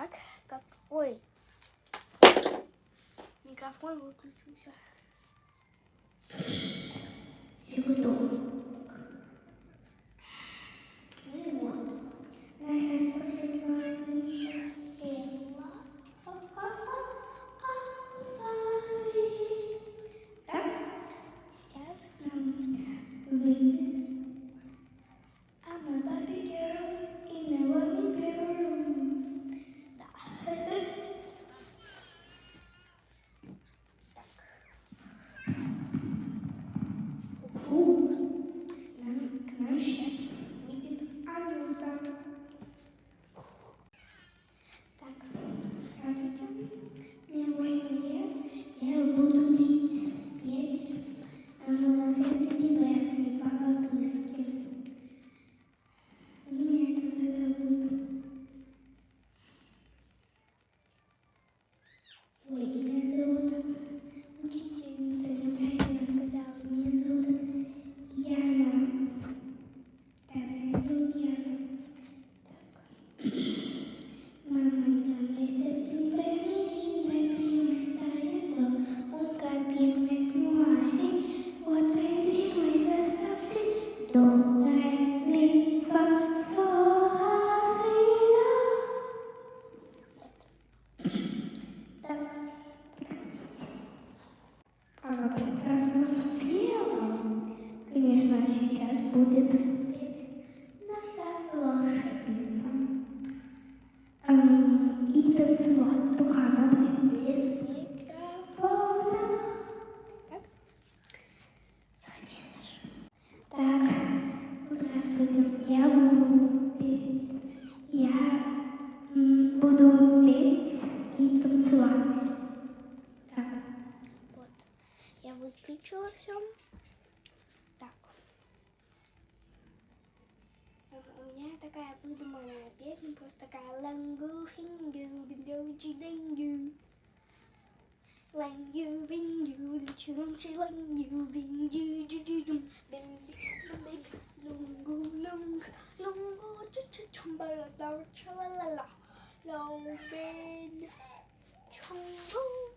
Так, как... Ой, микрофон выключился. Все готово. Ну и вот. Наша старшеклассница спела. Алфавит. Так, сейчас нам выйдет. I'm a Barbie girl in a Barbie room. Да. Фу. К нам сейчас выйдет Анюта. Так, здравствуйте. Мне 8 лет. Я буду петь «Светлый Берни» по-латышски. Меня тогда зовут... Ой, меня зовут... Учительница неправильно сказала. Меня зовут Яна. Да, меня зовут Яна. Так. Мама, мой светлый Берни, любимый старый стол. Он копил снуаси, вот произвел составцы. До, ре, ми, фа, соль, ла, си, ла. Так. Она прекрасно спела. Конечно, сейчас будет петь наша волшебница. И танцевать только она будет без микрофона. Так? Заходи, Саша. Так, здравствуйте. Я буду петь и танцевать. Так. Вот, я выключила все. Так. У меня такая выдуманная песня, просто такая лангу, фингу, биндоучи, денгу. Лангу, бингу, лучи, лангу, бингу, джуджу, бинги, бинги, лунгу, лунг, лунгу, чу-чу, чумбала, чалала, лоу, бин, чунгу.